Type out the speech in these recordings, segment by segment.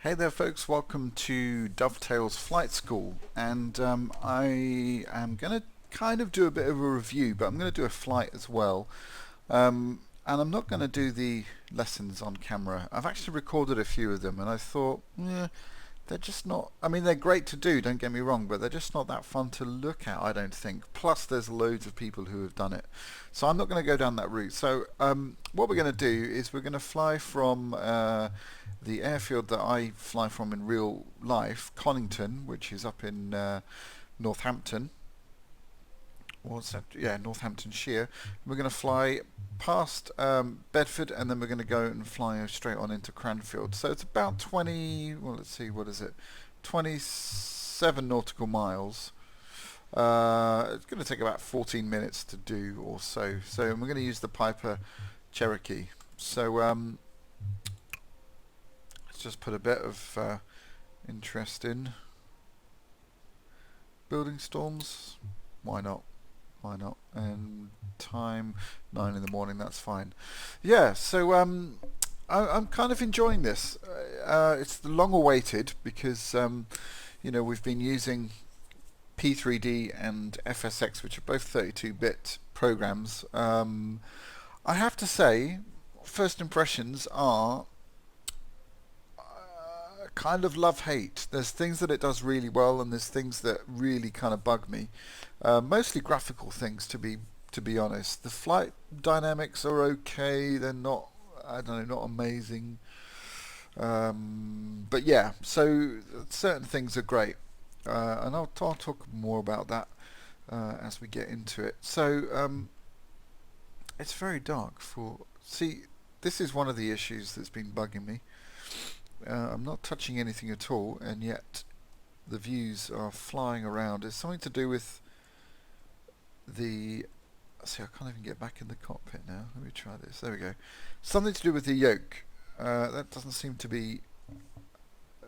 Hey there folks, welcome to Dovetail's Flight School, and I am going to kind of do a bit of a review, but I'm going to do a flight as well, and I'm not going to do the lessons on camera. I've actually recorded a few of them and I thought, they're just not, I mean they're great to do, don't get me wrong, but they're just not that fun to look at, I don't think. Plus there's loads of people who have done it. So I'm not going to go down that route. So what we're going to do is we're going to fly from the airfield that I fly from in real life, Connington, which is up in Northampton. What's that? Yeah, Northamptonshire. We're going to fly past Bedford, and then we're going to go and fly straight on into Cranfield. So it's about 20, well let's see, what is it? 27 nautical miles. It's going to take about 14 minutes to do or so. So we're going to use the Piper Cherokee. So let's just put a bit of interest in. Building storms, why not? Why not? And time 9 in the morning, that's fine. Yeah, so I'm kind of enjoying this. It's the long awaited because you know, we've been using P3D and FSX, which are both 32-bit programs. I have to say, first impressions are kind of love-hate. There's things that it does really well, and there's things that really kind of bug me. Mostly graphical things, to be honest. The flight dynamics are okay. They're not, I don't know, not amazing. But yeah, so certain things are great, and I'll talk more about that as we get into it. So it's very dark. See, this is one of the issues that's been bugging me. I'm not touching anything at all, and yet the views are flying around. It's something to do with the... See, I can't even get back in the cockpit now. Let me try this. There we go. Something to do with the yoke. That doesn't seem to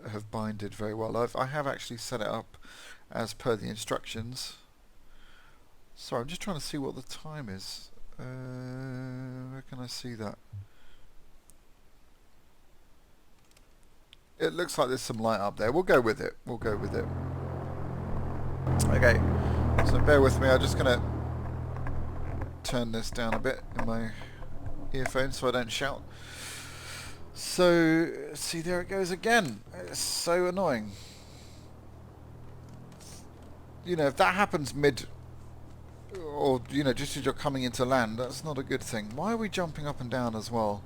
have binded very well. I have actually set it up as per the instructions. Sorry, I'm just trying to see what the time is. Where can I see that? It looks like there's some light up there. We'll go with it. We'll go with it. Okay, so bear with me. I'm just going to turn this down a bit in my earphones so I don't shout. So, see, there it goes again. It's so annoying. You know, if that happens mid, or, you know, just as you're coming into land, that's not a good thing. Why are we jumping up and down as well?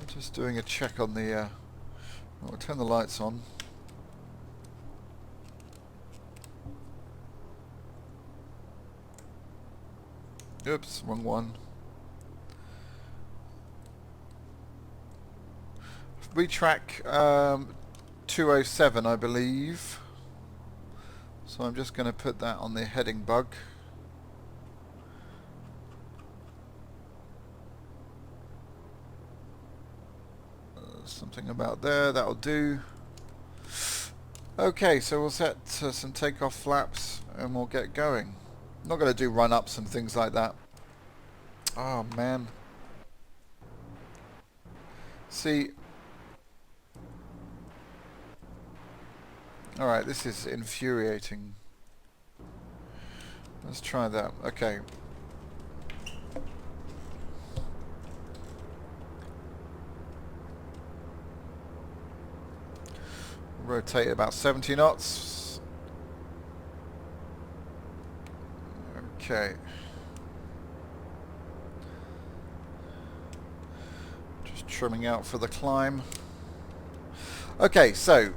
Just doing a check on the... I'll turn the lights on. Oops, wrong one. We track 207, I believe. So I'm just going to put that on the heading bug. Something about there, that'll do. Okay, so we'll set some takeoff flaps and we'll get going. I'm not going to do run-ups and things like that. Oh man. See. Alright, this is infuriating. Let's try that. Okay. Rotate about 70 knots. Okay. Just trimming out for the climb. Okay, so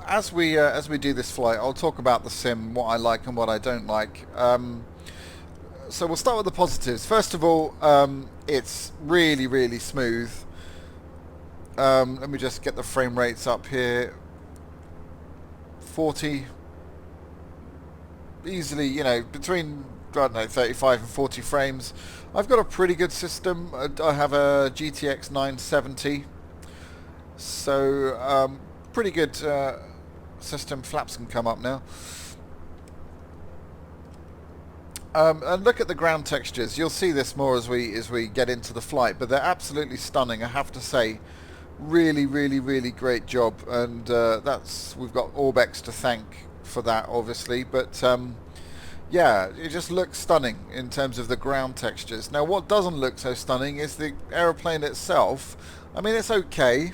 as we do this flight, I'll talk about the sim, what I like and what I don't like. So we'll start with the positives. First of all, it's really, really smooth. Let me just get the frame rates up here. 40, easily, you know, between, I don't know, 35 and 40 frames. I've got a pretty good system. I have a GTX 970, so pretty good system. Flaps can come up now. And look at the ground textures. You'll see this more as we get into the flight, but they're absolutely stunning, I have to say. Really, really, really great job, and we've got Orbex to thank for that, obviously. But yeah, it just looks stunning in terms of the ground textures. Now, what doesn't look so stunning is the aeroplane itself. I mean, it's okay.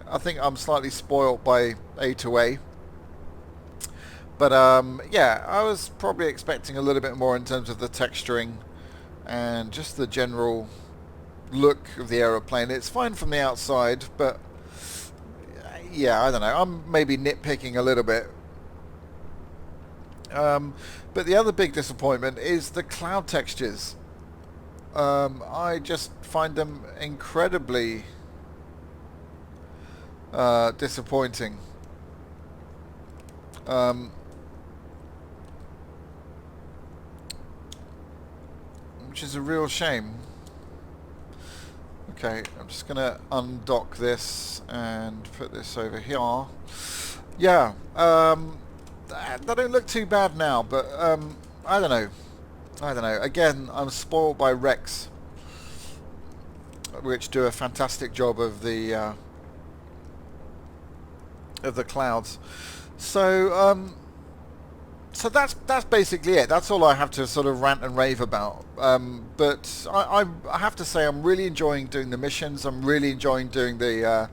I think I'm slightly spoilt by A2A. But yeah, I was probably expecting a little bit more in terms of the texturing and just the general look of the aeroplane. It's fine from the outside, but yeah, I don't know. I'm maybe nitpicking a little bit. But the other big disappointment is the cloud textures. I just find them incredibly disappointing. Which is a real shame. Okay, I'm just going to undock this and put this over here. Yeah, they don't look too bad now, but I don't know. I don't know. Again, I'm spoiled by Rex, which do a fantastic job of the clouds. So so that's basically it. That's all I have to sort of rant and rave about. But I have to say I'm really enjoying doing the missions. I'm really enjoying doing the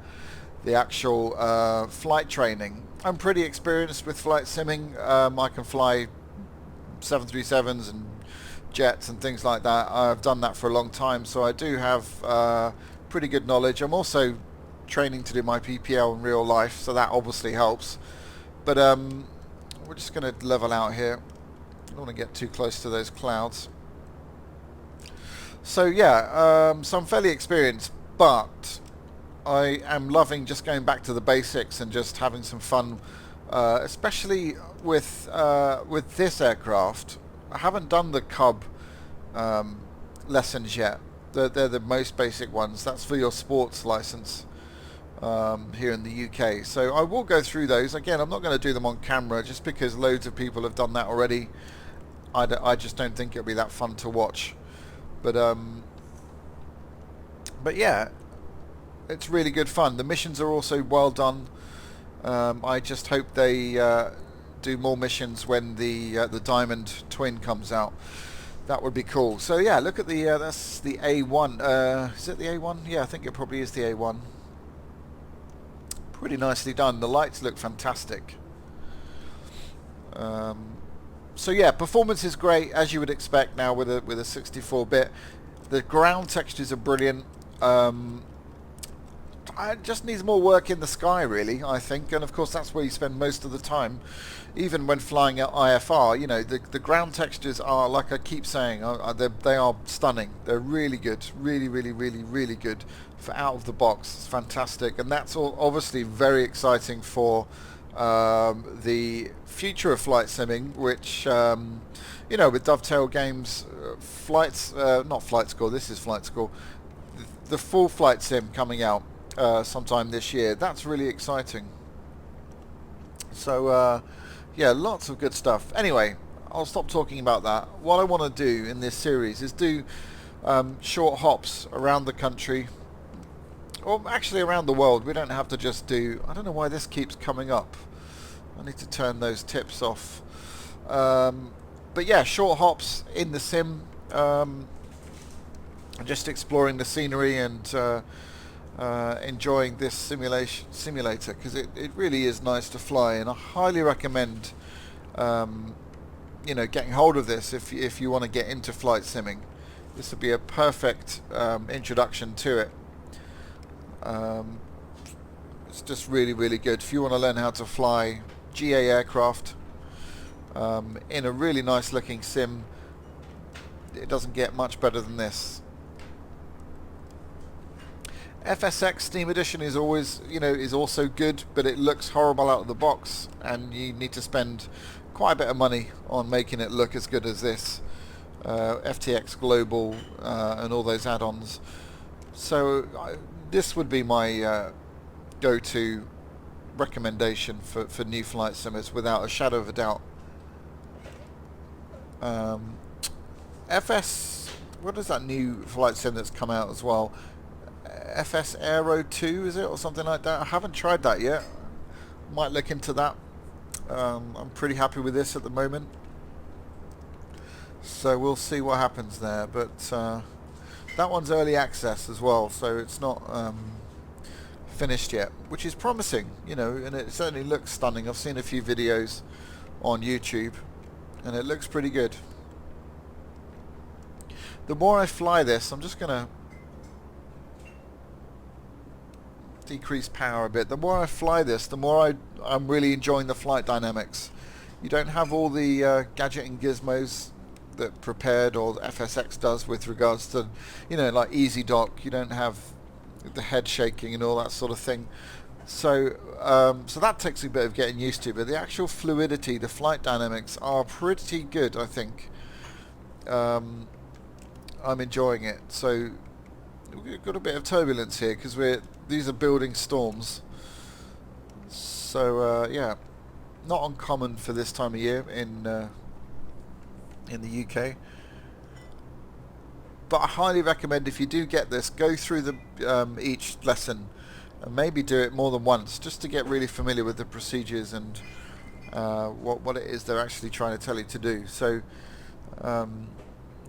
actual flight training. I'm pretty experienced with flight simming. I can fly 737s and jets and things like that. I've done that for a long time, so I do have pretty good knowledge. I'm also training to do my PPL in real life, so that obviously helps. But we're just going to level out here. I don't want to get too close to those clouds. So yeah, so I'm fairly experienced, but I am loving just going back to the basics and just having some fun, especially with this aircraft. I haven't done the Cub lessons yet. They're the most basic ones. That's for your sports license here in the UK. So I will go through those. Again, I'm not going to do them on camera just because loads of people have done that already. I just don't think it'll be that fun to watch. But yeah, it's really good fun. The missions are also well done. I just hope they do more missions when the Diamond Twin comes out. That would be cool. So yeah, look at the that's the A1. Is it the A1? Yeah, I think it probably is the A1. Pretty nicely done. The lights look fantastic. So yeah, performance is great as you would expect now with a 64-bit. The ground textures are brilliant. It just needs more work in the sky, really, I think, and of course that's where you spend most of the time. Even when flying at IFR, you know, the ground textures are, like I keep saying, they are stunning. They're really good, really, really, really, really good for out of the box. It's fantastic, and that's all obviously very exciting for the future of flight simming, which you know, with Dovetail Games, not Flight School. This is Flight School. The full flight sim coming out sometime this year. That's really exciting. So yeah, lots of good stuff. Anyway, I'll stop talking about that. What I want to do in this series is do short hops around the country, or actually around the world. We don't have to just do... I don't know why this keeps coming up. I need to turn those tips off. But yeah, short hops in the sim, just exploring the scenery and enjoying this simulator, because it really is nice to fly, and I highly recommend you know, getting hold of this if you want to get into flight simming. This would be a perfect introduction to it. It's just really, really good if you want to learn how to fly GA aircraft in a really nice looking sim. It doesn't get much better than this. FSX Steam Edition is always, you know, is also good, but it looks horrible out of the box, and you need to spend quite a bit of money on making it look as good as this. FTX Global and all those add-ons. So this would be my go-to recommendation for new flight simmers, without a shadow of a doubt. FS, what is that new flight sim that's come out as well? FS Aero 2, is it, or something like that? I haven't tried that yet. Might look into that. I'm pretty happy with this at the moment, so we'll see what happens there. But that one's early access as well, so it's not finished yet, which is promising, you know, and it certainly looks stunning. I've seen a few videos on YouTube and it looks pretty good. The more I fly this, I'm just gonna decrease power a bit. The more I fly this, the more I'm really enjoying the flight dynamics. You don't have all the gadget and gizmos that Prepared or FSX does with regards to, you know, like easy dock. You don't have the head shaking and all that sort of thing. So so that takes a bit of getting used to, but the actual fluidity, the flight dynamics are pretty good, I think. I'm enjoying it. So we've got a bit of turbulence here because these are building storms. So yeah, not uncommon for this time of year in the UK. But I highly recommend, if you do get this, go through the each lesson and maybe do it more than once, just to get really familiar with the procedures and what it is they're actually trying to tell you to do. So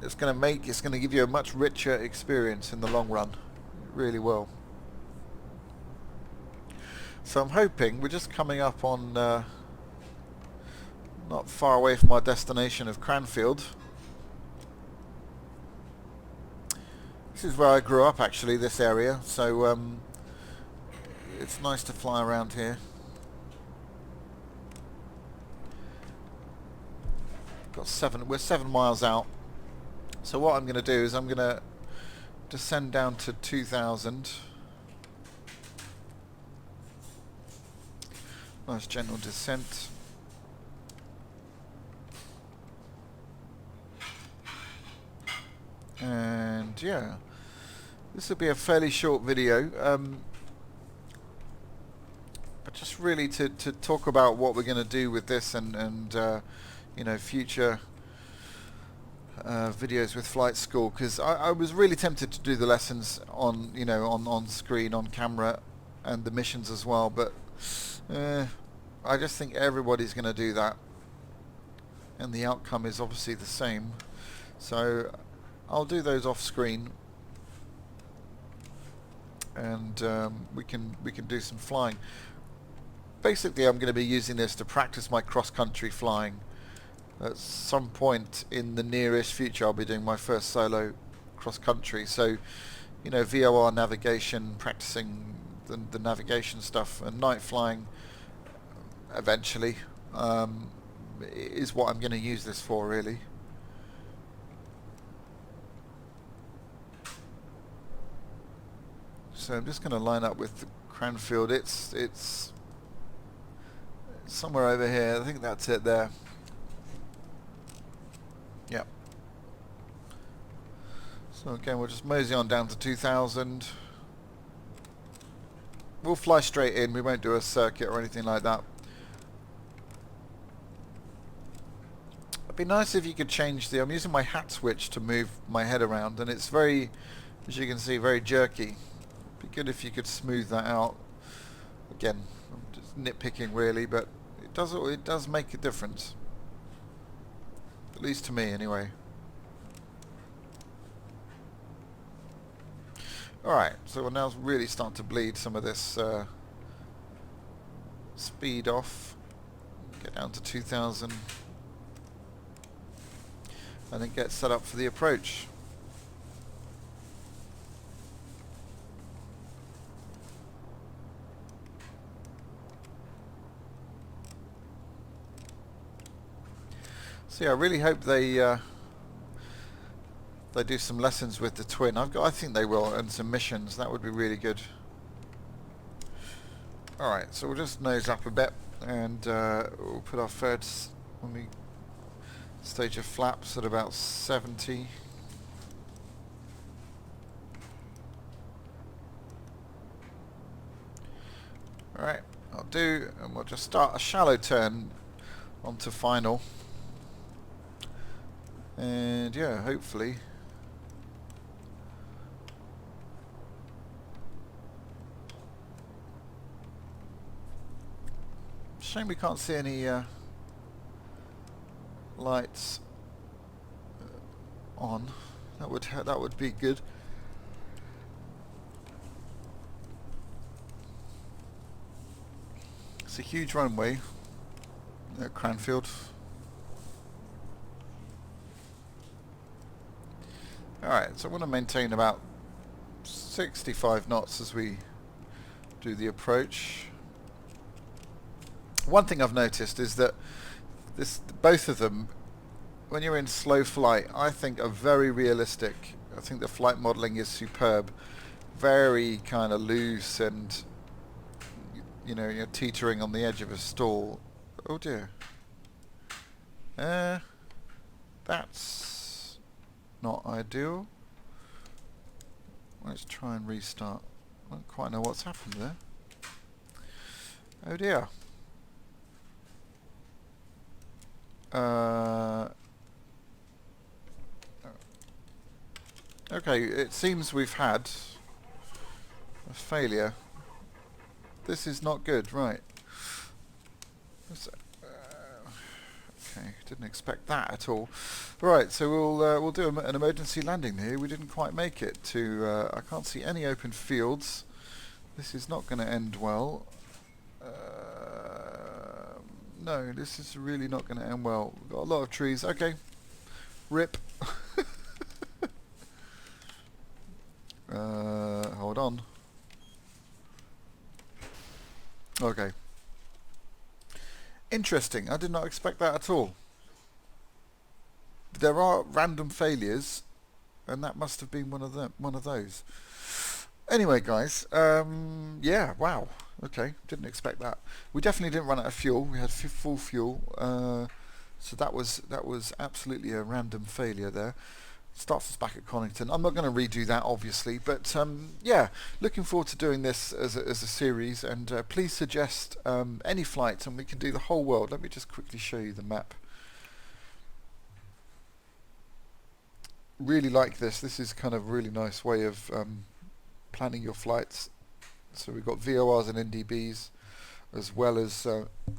it's going to give you a much richer experience in the long run. It really will. So I'm hoping we're just coming up on not far away from our destination of Cranfield. This is where I grew up, actually, this area, so it's nice to fly around here. We're 7 miles out. So what I'm going to do is I'm going to descend down to 2,000. Nice gentle descent. And yeah, this will be a fairly short video, but just really to talk about what we're going to do with this and you know, future videos with Flight School, because I was really tempted to do the lessons on, you know, on screen, on camera, and the missions as well, but I just think everybody's going to do that and the outcome is obviously the same. So I'll do those off screen, and we can do some flying. Basically, I'm going to be using this to practice my cross-country flying. At some point in the nearest future, I'll be doing my first solo cross-country. So, you know, VOR navigation, practicing the navigation stuff, and night flying eventually is what I'm going to use this for, really. So I'm just going to line up with the Cranfield. It's somewhere over here. I think that's it there. Yep. So again, we'll just mosey on down to 2,000. We'll fly straight in. We won't do a circuit or anything like that. It'd be nice if you could change I'm using my hat switch to move my head around, and it's very, as you can see, very jerky. Be good if you could smooth that out. Again, I'm just nitpicking really, but it does make a difference, at least to me anyway. Alright, so we'll now really start to bleed some of this speed off, get down to 2,000, and then get set up for the approach. So yeah, I really hope they do some lessons with the twin. I think they will, and some missions. That would be really good. Alright, so we'll just nose up a bit, and we'll put our third stage of flaps at about 70. Alright, I'll do, and we'll just start a shallow turn onto final. And yeah, hopefully shame we can't see any lights on. That would be good. It's a huge runway at Cranfield. Alright, so I want to maintain about 65 knots as we do the approach. One thing I've noticed is that both of them, when you're in slow flight, I think are very realistic. I think the flight modelling is superb. Very kind of loose, and you know, you're teetering on the edge of a stall. Oh dear. That's not ideal. Let's try and restart. I don't quite know what's happened there. Oh dear. Okay, it seems we've had a failure. This is not good, right. Okay, didn't expect that at all. Right, so we'll do an emergency landing here. We didn't quite make it to... I can't see any open fields. This is not going to end well. No, this is really not going to end well. We've got a lot of trees. Okay, rip. Hold on. Okay. Interesting. I did not expect that at all. There are random failures, and that must have been one of those. Anyway, guys. Yeah. Wow. Okay. Didn't expect that. We definitely didn't run out of fuel. We had full fuel. So that was absolutely a random failure there. Starts us back at Connington. I'm not going to redo that, obviously, but yeah, looking forward to doing this as a series. And please suggest any flights, and we can do the whole world. Let me just quickly show you the map. Really like this. This is kind of a really nice way of planning your flights. So we've got VORs and NDBs, as well as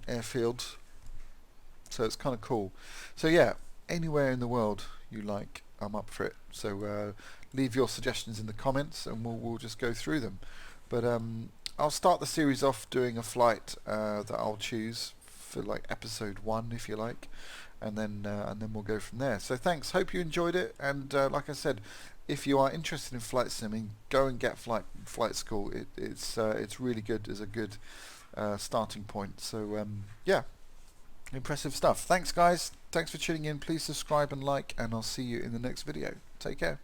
Airfield. So it's kind of cool. So yeah, anywhere in the world you like, I'm up for it. So leave your suggestions in the comments, and we'll just go through them. But I'll start the series off doing a flight that I'll choose for like episode 1, if you like, and then we'll go from there. So thanks. Hope you enjoyed it. And like I said, if you are interested in flight simming, go and get flight school. It's really good as a good starting point. So yeah. Impressive stuff. Thanks, guys. Thanks for tuning in. Please subscribe and like, and I'll see you in the next video. Take care.